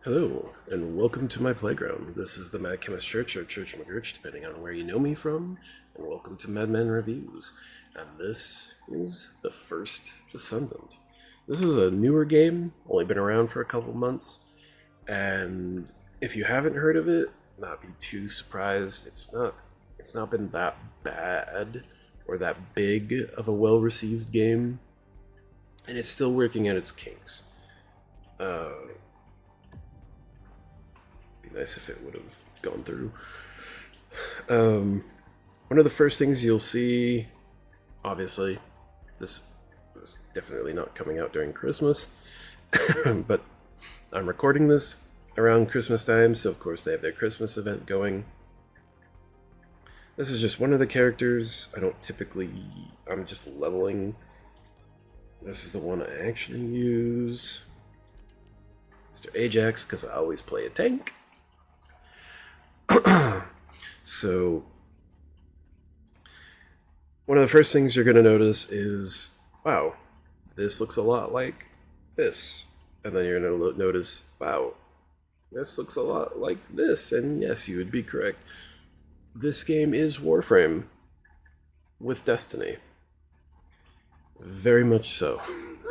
Hello, and welcome to my playground. This is the Mad Chemist Church, or Church McGurch, depending on where you know me from, and welcome to Madman Reviews. And this is the first Descendant. This is a newer game, only been around for a couple months, and if you haven't heard of it, not be too surprised. It's not been that bad or that big of a well-received game, and it's still working at its kinks. Be nice if it would have gone through. One of the first things you'll see, obviously, this is definitely not coming out during Christmas, but I'm recording this around Christmas time, so of course they have their Christmas event going. This is just one of the characters. I'm just leveling. This is the one I actually use. Mr. Ajax, because I always play a tank. So, one of the first things you're going to notice is, wow, this looks a lot like this. And then you're going to notice, wow, this looks a lot like this. And yes, you would be correct. This game is Warframe with Destiny. Very much so.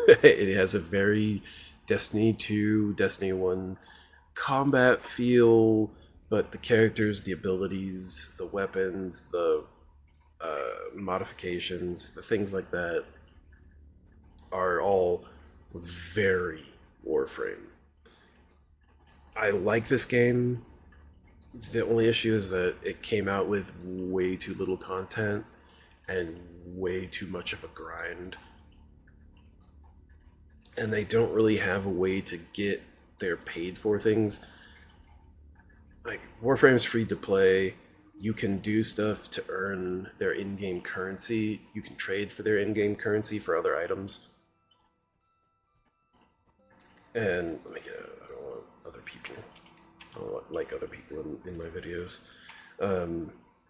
It has a very Destiny 2, Destiny 1 combat feel, but the characters, the abilities, the weapons, the modifications, the things like that are all very Warframe. I like this game. The only issue is that it came out with way too little content and way too much of a grind. And they don't really have a way to get their paid for things. Like, Warframe's free to play. You can do stuff to earn their in-game currency. You can trade for their in-game currency for other items. And let me get out. I don't want other people. I don't like other people in my videos.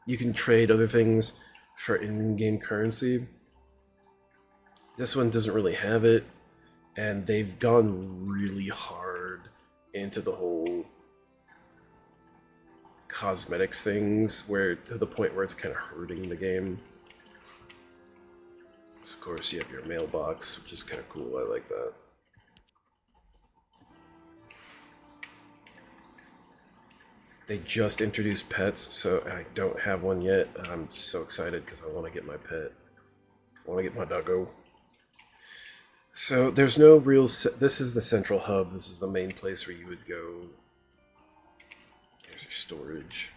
You can trade other things for in-game currency. This one doesn't really have it. And they've gone really hard into the whole cosmetics things, where to the point where it's kind of hurting the game. So of course you have your mailbox, which is kind of cool. I like that. They just introduced pets, so I don't have one yet. I'm just so excited because I want to get my pet. I want to get my doggo. So there's no real... This is the central hub. This is the main place where you would go. Here's your storage.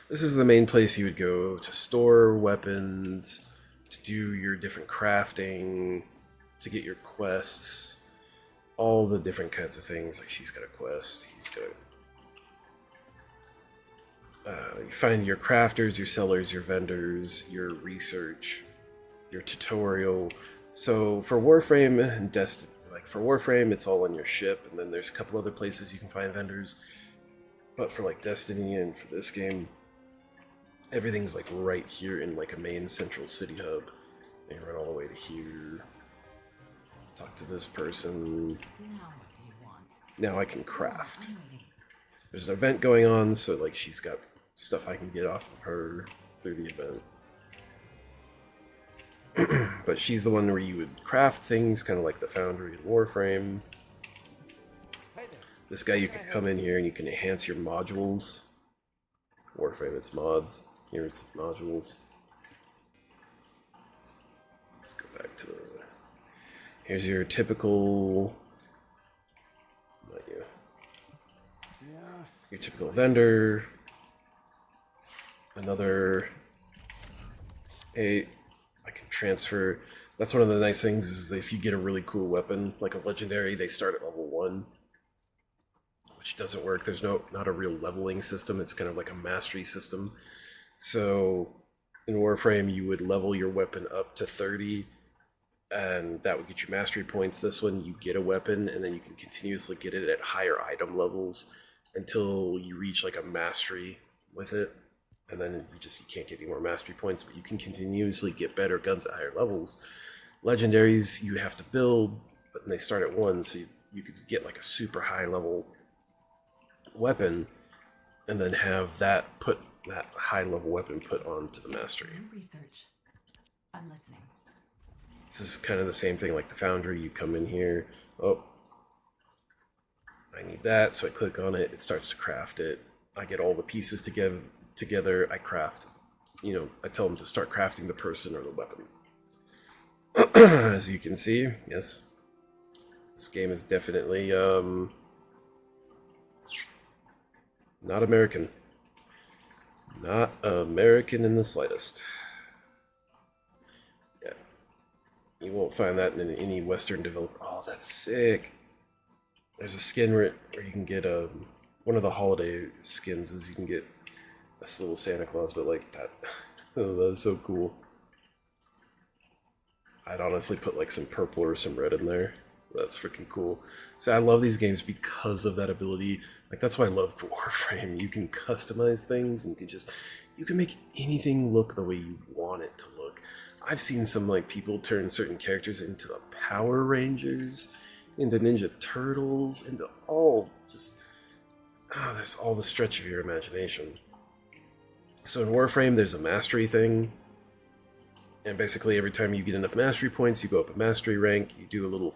This is the main place you would go to store weapons, to do your different crafting, to get your quests, all the different kinds of things. Like, she's got a quest, he's got you find your crafters, your sellers, your vendors, your research, your tutorial. So for Warframe and Destiny, for Warframe, it's all on your ship, and then there's a couple other places you can find vendors. But for like Destiny and for this game, everything's like right here in like a main central city hub. And you run all the way to here. Talk to this person. Now I can craft. There's an event going on, so like she's got stuff I can get off of her through the event. But she's the one where you would craft things, kind of like the Foundry in Warframe. This guy, you can come in here and you can enhance your modules. Warframe, it's mods. Here it's modules. Let's go back to the... Here's your typical... Not you. Your typical vendor. Another... I can transfer. That's one of the nice things, is if you get a really cool weapon, like a legendary, they start at level 1, which doesn't work. There's not a real leveling system. It's kind of like a mastery system. So in Warframe, you would level your weapon up to 30, and that would get you mastery points. This one, you get a weapon, and then you can continuously get it at higher item levels until you reach like a mastery with it. And then you can't get any more mastery points, but you can continuously get better guns at higher levels. Legendaries you have to build, but they start at 1, so you could get like a super high level weapon, and then have that high level weapon put onto the mastery. Research. I'm listening. This is kind of the same thing like the foundry. You come in here, oh, I need that, so I click on it, it starts to craft it. I get all the pieces together, I craft, I tell them to start crafting the person or the weapon. As you can see, yes, this game is definitely not American. Not American in the slightest. Yeah. You won't find that in any Western developer. Oh, that's sick. There's a skin where you can get one of the holiday skins is you can get this little Santa Claus, but like that. Oh, that's so cool. I'd honestly put like some purple or some red in there. That's freaking cool. So I love these games because of that ability. Like that's why I love Warframe. You can customize things and you can make anything look the way you want it to look. I've seen some like people turn certain characters into the Power Rangers, into Ninja Turtles, into there's all the stretch of your imagination. So in Warframe, there's a mastery thing. And basically, every time you get enough mastery points, you go up a mastery rank. You do a little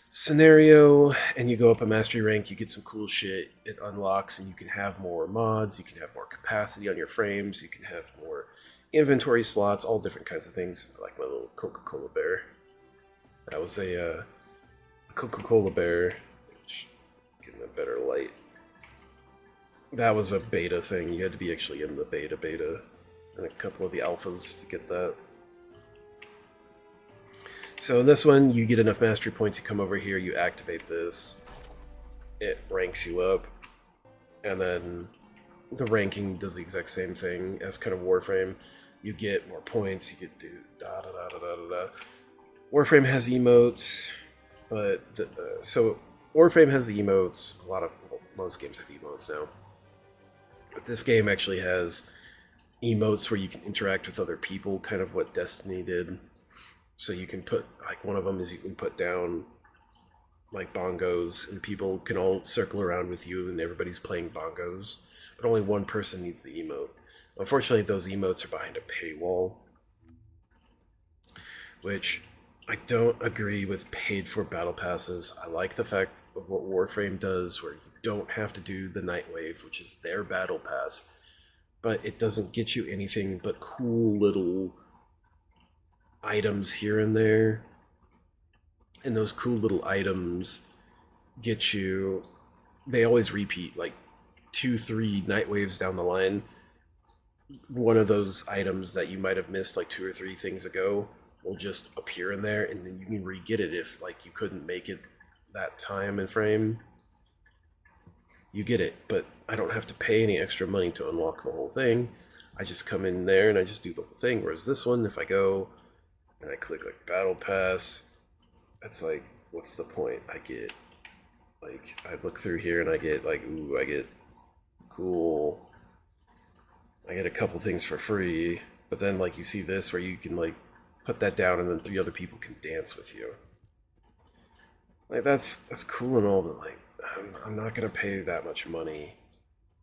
scenario, and you go up a mastery rank. You get some cool shit. It unlocks, and you can have more mods. You can have more capacity on your frames. You can have more inventory slots. All different kinds of things. I like my little Coca-Cola bear. That was a Coca-Cola bear. Getting a better light. That was a beta thing. You had to be actually in the beta. And a couple of the alphas to get that. So in this one, you get enough mastery points, you come over here, you activate this, it ranks you up, and then the ranking does the exact same thing as kind of Warframe. You get more points, you get da-da-da-da-da-da. Warframe has emotes, but so Warframe has the emotes. Most games have emotes now. But this game actually has emotes where you can interact with other people, kind of what Destiny did. So you can put, like one of them is you can put down like bongos and people can all circle around with you and everybody's playing bongos, but only one person needs the emote. Unfortunately, those emotes are behind a paywall, which I don't agree with paid for battle passes. I like the fact of what Warframe does where you don't have to do the Nightwave, which is their battle pass, but it doesn't get you anything but cool little items here and there. And those cool little items get you, they always repeat, like 2-3 night waves down the line. One of those items that you might have missed like 2 or 3 things ago will just appear in there, and then you can re-get it if like you couldn't make it that time in frame. You get it, but I don't have to pay any extra money to unlock the whole thing. I just come in there and I just do the whole thing. Whereas this one, if I go and I click like Battle Pass, it's like, what's the point? I get, like, I look through here and I get like, ooh, I get cool. I get a couple things for free, but then like you see this where you can like put that down and then 3 other people can dance with you. Like that's cool and all, but like I'm not gonna pay that much money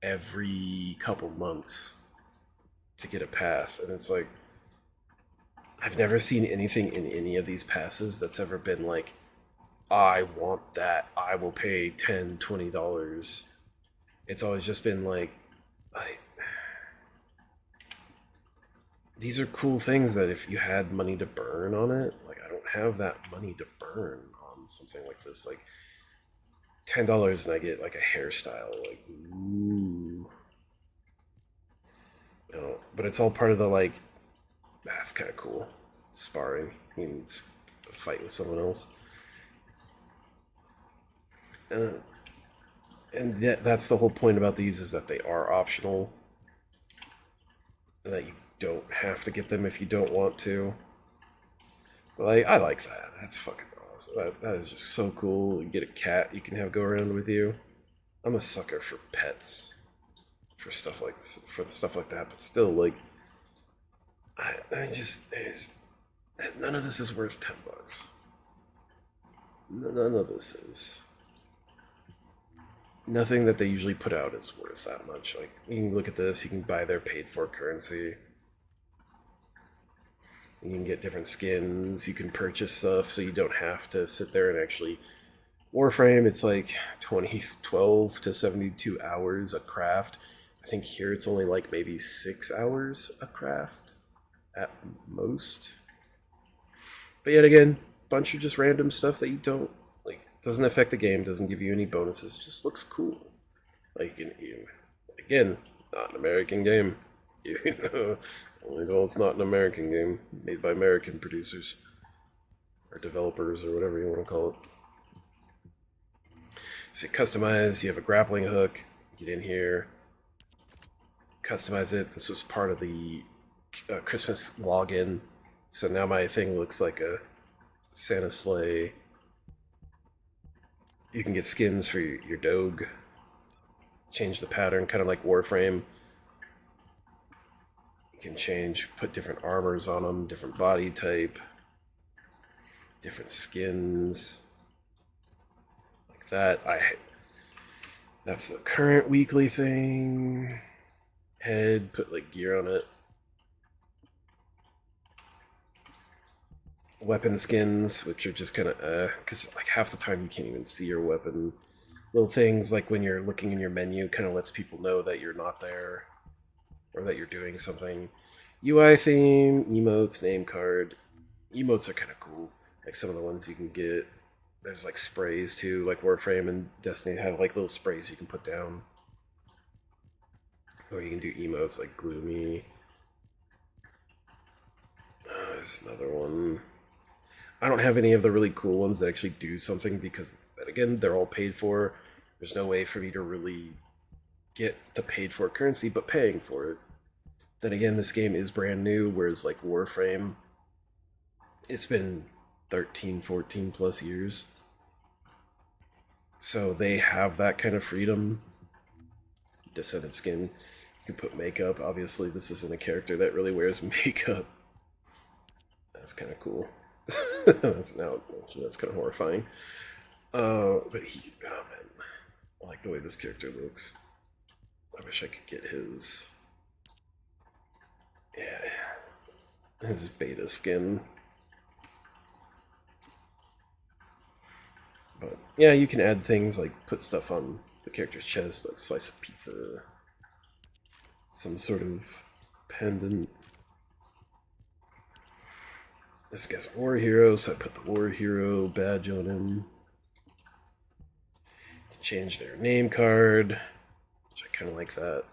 every couple months to get a pass. And it's like, I've never seen anything in any of these passes that's ever been like, I want that, I will pay $10, $20. It's always just been like, these are cool things that if you had money to burn on it, like I don't have that money to burn on something like this. Like $10 and I get like a hairstyle, like ooh. You know, but it's all part of the like, that's kind of cool. Sparring, you can fight with someone else. And that's the whole point about these, is that they are optional. And that you don't have to get them if you don't want to. But like, I like that. That's fucking awesome. That is just so cool. You get a cat you can have go around with you. I'm a sucker for pets. For stuff like that, but still, like, none of this is worth $10. None of this is. Nothing that they usually put out is worth that much. Like, you can look at this, you can buy their paid for currency. You can get different skins, you can purchase stuff so you don't have to sit there and actually. Warframe, it's like 12 to 72 hours a craft. I think here it's only like maybe 6 hours a craft at most. But yet again, bunch of just random stuff that you don't like. Doesn't affect the game. Doesn't give you any bonuses. Just looks cool. Like again, not an American game. Only though it's not an American game made by American producers or developers or whatever you want to call it. So customize. You have a grappling hook. Get in here. Customize it. This was part of the Christmas login. So now my thing looks like a Santa sleigh. You can get skins for your dog. Change the pattern, kind of like Warframe. You can change, put different armors on them, different body type, different skins. Like that. That's the current weekly thing. Head, put like gear on it. Weapon skins, which are just kind of because like half the time you can't even see your weapon. Little things like when you're looking in your menu kind of lets people know that you're not there or that you're doing something. UI theme, emotes, name card. Emotes are kind of cool. Like some of the ones you can get. There's like sprays too, like Warframe and Destiny have like little sprays you can put down. Or you can do emotes like gloomy. There's another one. I don't have any of the really cool ones that actually do something because, again, they're all paid for. There's no way for me to really get the paid for currency, but paying for it. Then again, this game is brand new, whereas like Warframe, it's been 13, 14 plus years. So they have that kind of freedom. Descendant skin. You can put makeup. Obviously, this isn't a character that really wears makeup. That's kind of cool. That's kind of horrifying. But oh man, I like the way this character looks. I wish I could get his, his beta skin. But yeah, you can add things like put stuff on the character's chest, like slice of pizza, some sort of pendant. This guy's a war hero, so I put the war hero badge on him. You can change their name card, which I kind of like that.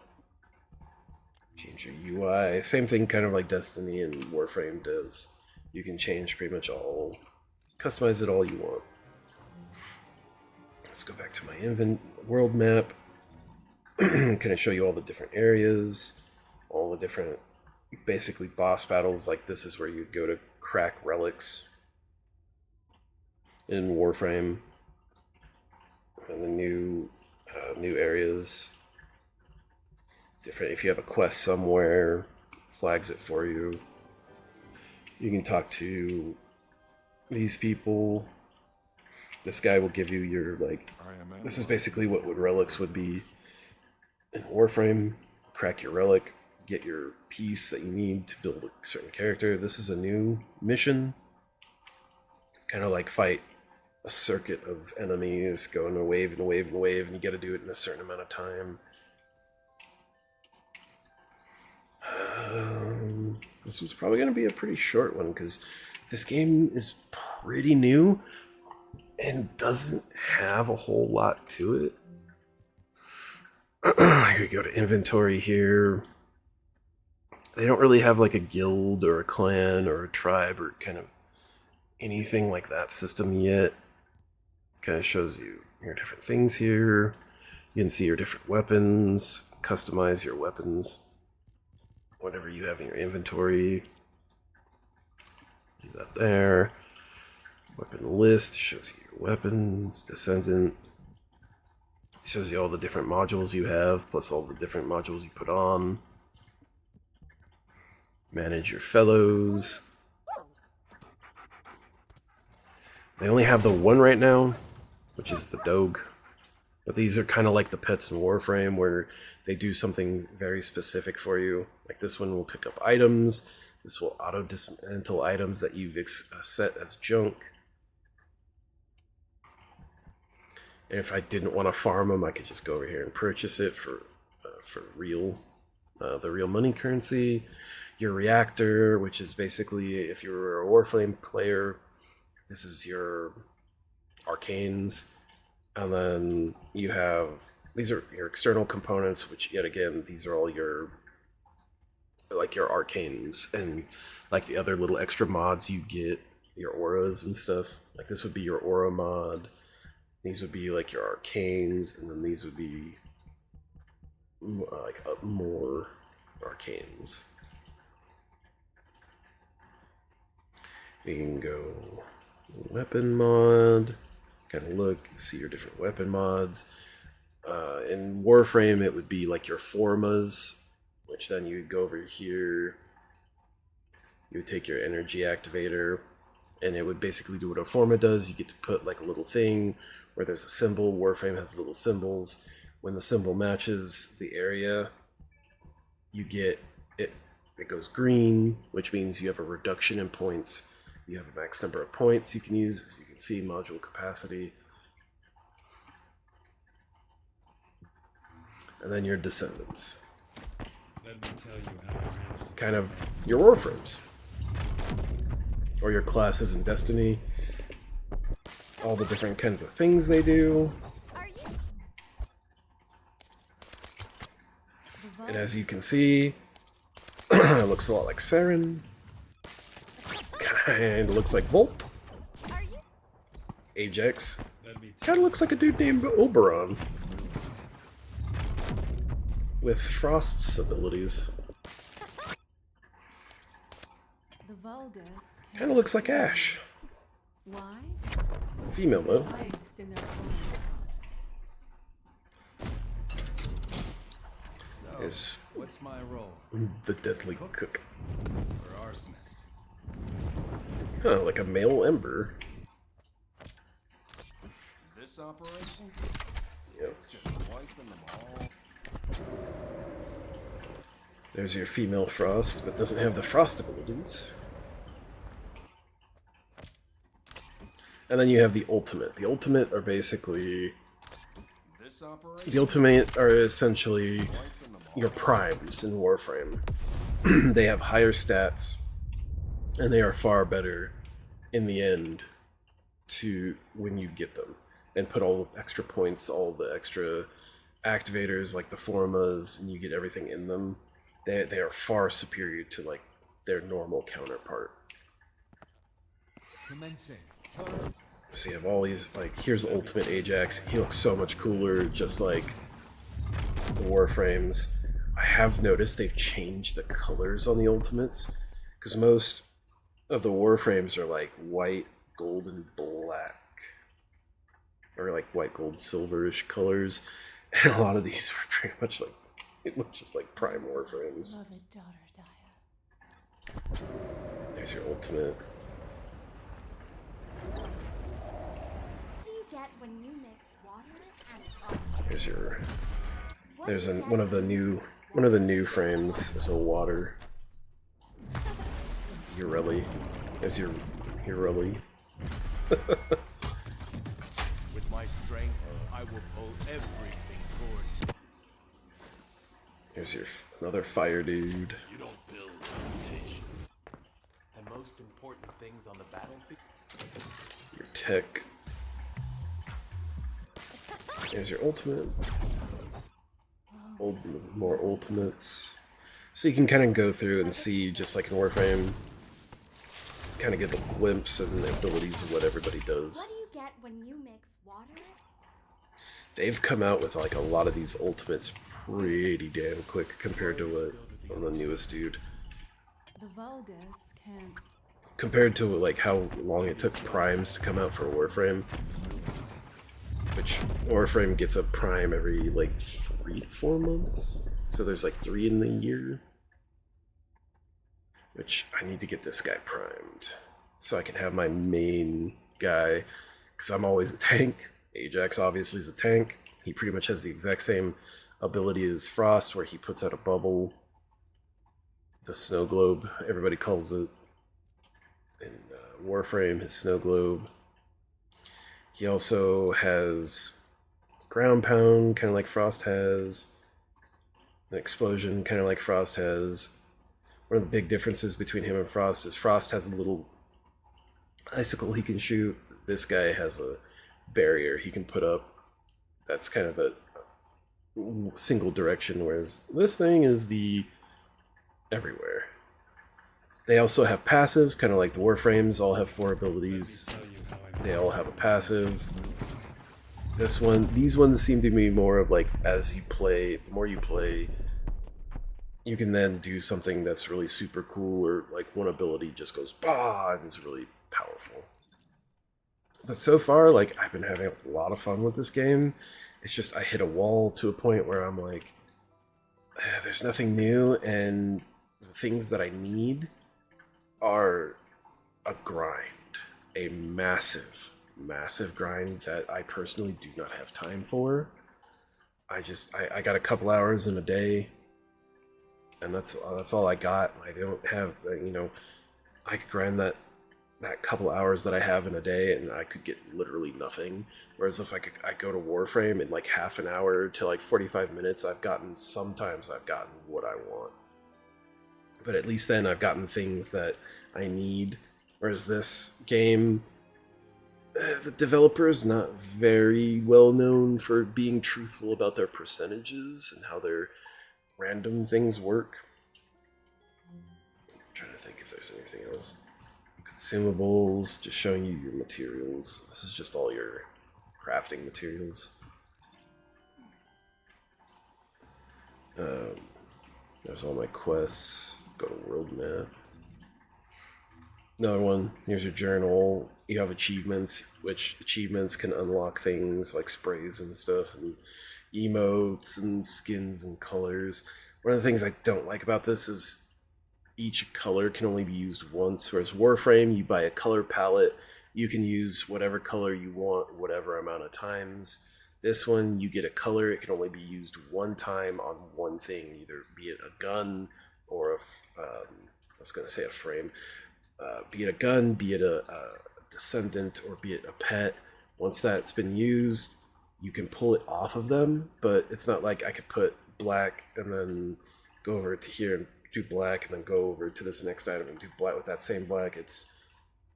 Change your UI. Same thing kind of like Destiny and Warframe does. You can change pretty much all, customize it all you want. Let's go back to my world map. Can I show you all the different areas, all the different basically boss battles? Like this is where you go to crack relics in Warframe, and the new areas. Different. If you have a quest somewhere, flags it for you. You can talk to these people. This guy will give you your like. This is basically what relics would be in Warframe. Crack your relic. Get your piece that you need to build a certain character. This is a new mission. Kind of like fight a circuit of enemies, go in a wave and a wave and a wave, and you got to do it in a certain amount of time. This was probably going to be a pretty short one because this game is pretty new and doesn't have a whole lot to it. I could go to inventory here. They don't really have like a guild or a clan or a tribe or kind of anything like that system yet. Kind of shows you your different things here. You can see your different weapons, customize your weapons, whatever you have in your inventory. Do that there. Weapon list shows you your weapons. Descendant shows you all the different modules you have, plus all the different modules you put on. Manage your fellows. They only have the one right now, which is the Doge. But these are kind of like the pets in Warframe, where they do something very specific for you. Like this one will pick up items. This will auto-dismantle items that you've set as junk. And if I didn't want to farm them, I could just go over here and purchase it for real, the real money currency. Your reactor, which is basically, if you're a Warframe player, this is your arcanes. And then you have, these are your external components, which yet again, these are all your, like your arcanes, and like the other little extra mods you get, your auras and stuff. Like this would be your aura mod. These would be like your arcanes, and then these would be like more arcanes. You can go weapon mod. Kind of look, see your different weapon mods. In Warframe, it would be like your formas, which then you would go over here. You would take your energy activator, and it would basically do what a forma does. You get to put like a little thing where there's a symbol. Warframe has little symbols. When the symbol matches the area, you get it. It goes green, which means you have a reduction in points. You have a max number of points you can use, as you can see, module capacity. And then your Descendants. Let me tell you how I managed. Kind of your Warframes. Or your classes in Destiny. All the different kinds of things they do. And as you can see, it looks a lot like Saren. Kinda looks like Volt. Ajax. Kinda looks like a dude named Oberon. With Frost's abilities. Kinda looks like Ash. Why? Female though. There's What's my role? the Deadly Cook. Or arsonist? Huh, like a male ember. This operation? Yep. It's just wiping them all. There's your female Frost, but doesn't have the Frost abilities. And then you have the Ultimate. The Ultimate are basically... This operation? The Ultimate are essentially your primes in Warframe. They have higher stats, and they are far better in the end to when you get them. And put all the extra points, all the extra activators, like the formas, and you get everything in them. They are far superior to like their normal counterpart. Commencing. So you have all these, like, here's Ultimate Ajax. He looks so much cooler, just like the Warframes. I have noticed they've changed the colors on the Ultimates, because most of the Warframes are like white, gold, and black. Or like white, gold, silverish colors. And a lot of these are pretty much like, it looks just like prime Warframes. Beloved daughter Daya. There's your Ultimate. What do you get when you mix water and Here's your... There's one of the new frames is a water. Urelli. There's your Urelli. With my strength, I will pull everything towards me. Here's your another fire dude. You don't build reputation. The most important things on the battlefield. Your tech. There's your ultimate. More ultimates. So you can kind of go through and see, just like in Warframe, kind of get a glimpse and the abilities of what everybody does. what do you get when you mix water? They've come out with like a lot of these ultimates pretty damn quick compared to what the newest dude. The Vulgus can't. Compared to like how long it took primes to come out for Warframe, which Warframe gets a prime every like 3 to 4 months, so there's like 3 in the year, which I need to get this guy primed so I can have my main guy because I'm always a tank. Ajax obviously is a tank. He pretty much has the exact same ability as Frost, where he puts out a bubble. The snow globe, everybody calls it in Warframe, his snow globe. He also has ground pound, kind of like Frost has. An explosion, kind of like Frost has. One of the big differences between him and Frost is Frost has a little icicle he can shoot. This guy has a barrier he can put up. That's kind of a single direction, whereas this thing is the everywhere. They also have passives, kind of like the Warframes all have 4 abilities. They all have a passive. These ones seem to be more of like, as you play, the more you play, you can then do something that's really super cool, or like one ability just goes bah and is really powerful. But so far, like, I've been having a lot of fun with this game. It's just I hit a wall to a point where I'm like, there's nothing new, and the things that I need are a grind, a massive, massive grind that I personally do not have time for. I got a couple hours in a day, and that's all I got. I don't have, I could grind that couple hours that I have in a day, and I could get literally nothing. Whereas if I go to Warframe in like half an hour to like 45 minutes, sometimes I've gotten what I want. But at least then I've gotten things that I need. Whereas this game, the developer is not very well known for being truthful about their percentages and how their random things work. I'm trying to think if there's anything else. Consumables, just showing you your materials. This is just all your crafting materials. There's all my quests. Go to world map. Another one. Here's your journal. You have achievements, which achievements can unlock things like sprays and stuff, and emotes and skins and colors. One of the things I don't like about this is each color can only be used once, whereas Warframe, you buy a color palette, you can use whatever color you want, whatever amount of times. This one, you get a color, it can only be used one time on one thing, either be it a gun or I was going to say a frame, be it a gun, be it a Descendant, or be it a pet. Once that's been used, you can pull it off of them, but it's not like I could put black and then go over to here and do black and then go over to this next item and do black with that same black. It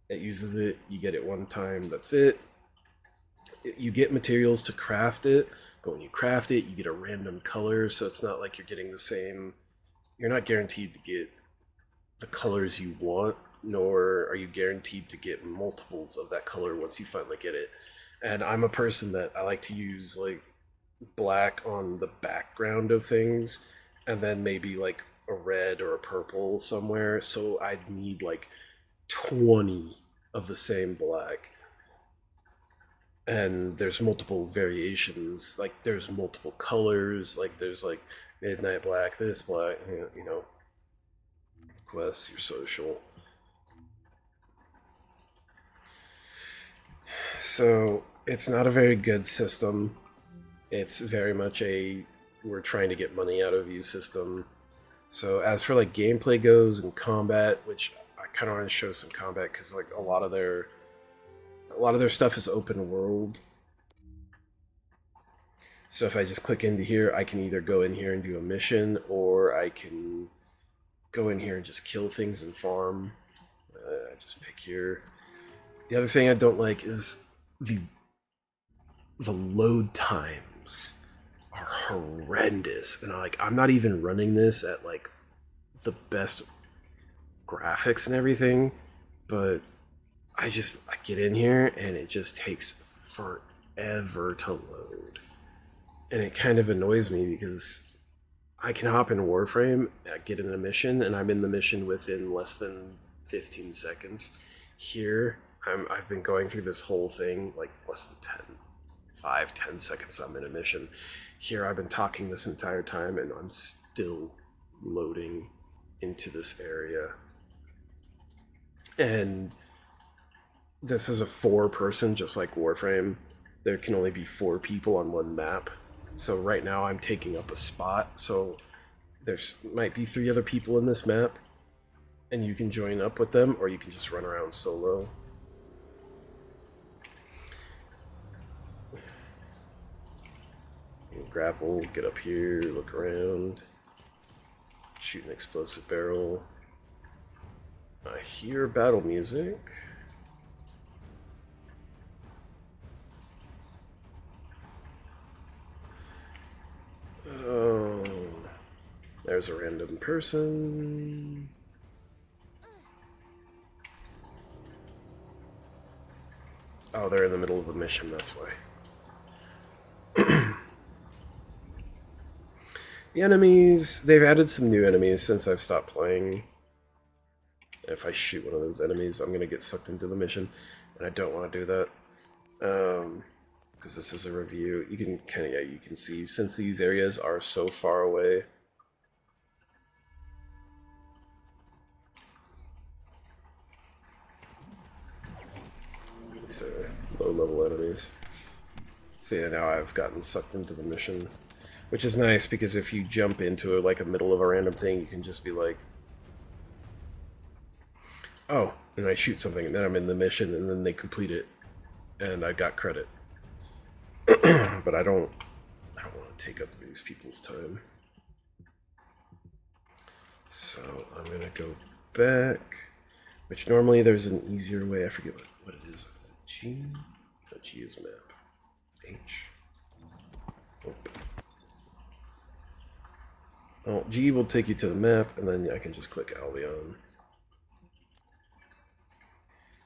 uses it, you get it one time, that's it. You get materials to craft it, but when you craft it, you get a random color, so it's not like you're getting the same, you're not guaranteed to get the colors you want, nor are you guaranteed to get multiples of that color once you finally get it. And I'm a person that I like to use like black on the background of things, and then maybe like a red or a purple somewhere, so I'd need like 20 of the same black. And there's multiple variations, like there's multiple colors, like there's like midnight black, this black, quests, your social. So it's not a very good system. It's very much a we're trying to get money out of you system. So as for like gameplay goes and combat, which I kind of want to show some combat because like a lot of their stuff is open world. So if I just click into here, I can either go in here and do a mission, or I can go in here and just kill things and farm. I just pick here. The other thing I don't like is the load times are horrendous, and I'm not even running this at like the best graphics and everything, but I get in here and it just takes forever to load, and it kind of annoys me because I can hop in Warframe, get in a mission, and I'm in the mission within less than 15 seconds. Here, I've been going through this whole thing like less than 10 seconds I'm in a mission. Here I've been talking this entire time and I'm still loading into this area. And this is a 4-person, just like Warframe. There can only be 4 people on one map. So right now I'm taking up a spot, so there's might be 3 other people in this map, and you can join up with them, or you can just run around solo. Grapple, get up here, look around, shoot an explosive barrel. I hear battle music. Oh, there's a random person. Oh, they're in the middle of a mission, that's why. The enemies, they've added some new enemies since I've stopped playing. If I shoot one of those enemies, I'm going to get sucked into the mission, and I don't want to do that. Because this is a review. You can kind of, yeah, you can see, since these areas are so far away, these are low-level enemies. See, now I've gotten sucked into the mission. Which is nice, because if you jump into like a middle of a random thing, you can just be like, oh, and I shoot something, and then I'm in the mission, and then they complete it, and I got credit. But I don't want to take up these people's time. So I'm gonna go back, which normally there's an easier way. I forget what it is. Is it G? No, G is map. H. Oh. Oh, G will take you to the map, and then I can just click Albion.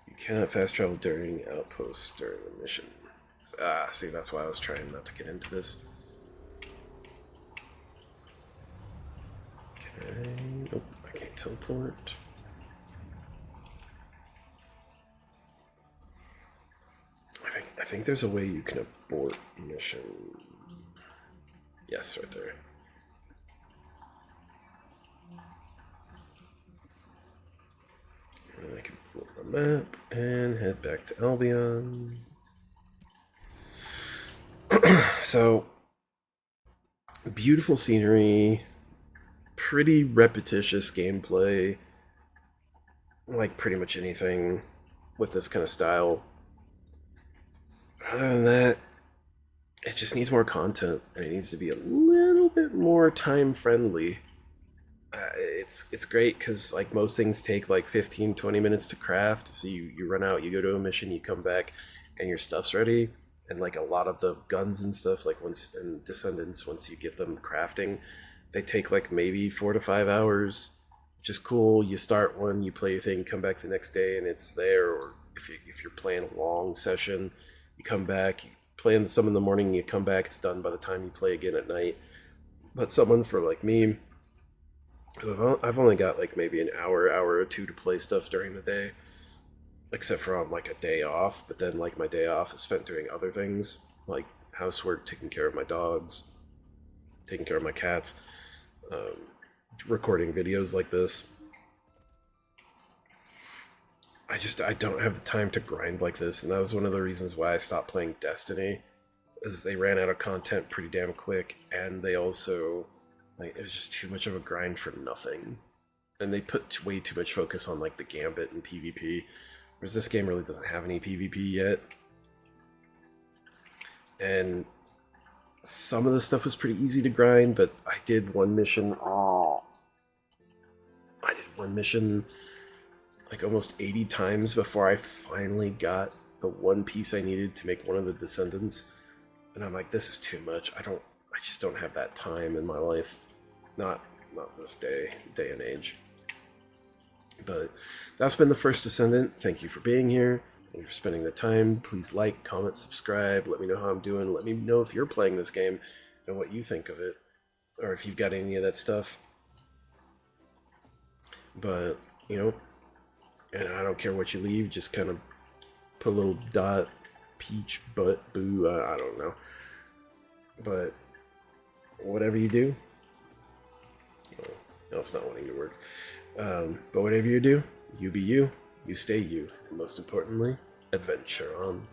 You cannot fast travel during outposts during the mission. See, that's why I was trying not to get into this. Okay, nope, I can't teleport. I think there's a way you can abort mission. Yes, right there. And I can pull up the map and head back to Albion. So, beautiful scenery, pretty repetitious gameplay, like pretty much anything with this kind of style. Other than that, it just needs more content, and it needs to be a little bit more time friendly. It's great because like most things take like 15-20 minutes to craft, so you run out, you go to a mission, you come back, and your stuff's ready. And like a lot of the guns and stuff, like once in Descendants, once you get them crafting, they take like maybe 4 to 5 hours, which is cool. You start one, you play your thing, come back the next day, and it's there. Or if you're playing a long session, you come back, you play some in the morning, you come back, it's done by the time you play again at night. But someone for like me, I've only got like maybe an hour or two to play stuff during the day. Except for on like a day off, but then like my day off is spent doing other things, like housework, taking care of my dogs, taking care of my cats, recording videos like this. I don't have the time to grind like this, and that was one of the reasons why I stopped playing Destiny, is they ran out of content pretty damn quick, and they also, like, it was just too much of a grind for nothing. And they put way too much focus on like the Gambit and PvP. Whereas this game really doesn't have any PvP yet. And some of the stuff was pretty easy to grind, but I did one mission. I did one mission like almost 80 times before I finally got the one piece I needed to make one of the Descendants. And I'm like, this is too much. I just don't have that time in my life. Not this day and age. But that's been the first Descendant. Thank you for being here. Thank you for spending the time. Please like, comment, subscribe. Let me know how I'm doing. Let me know if you're playing this game and what you think of it. Or if you've got any of that stuff. But, you know, and I don't care what you leave. Just kind of put a little dot, peach, butt, boo. I don't know. But whatever you do. Oh, no, it's not wanting to work. But whatever you do, you be you, you stay you, and most importantly, adventure on.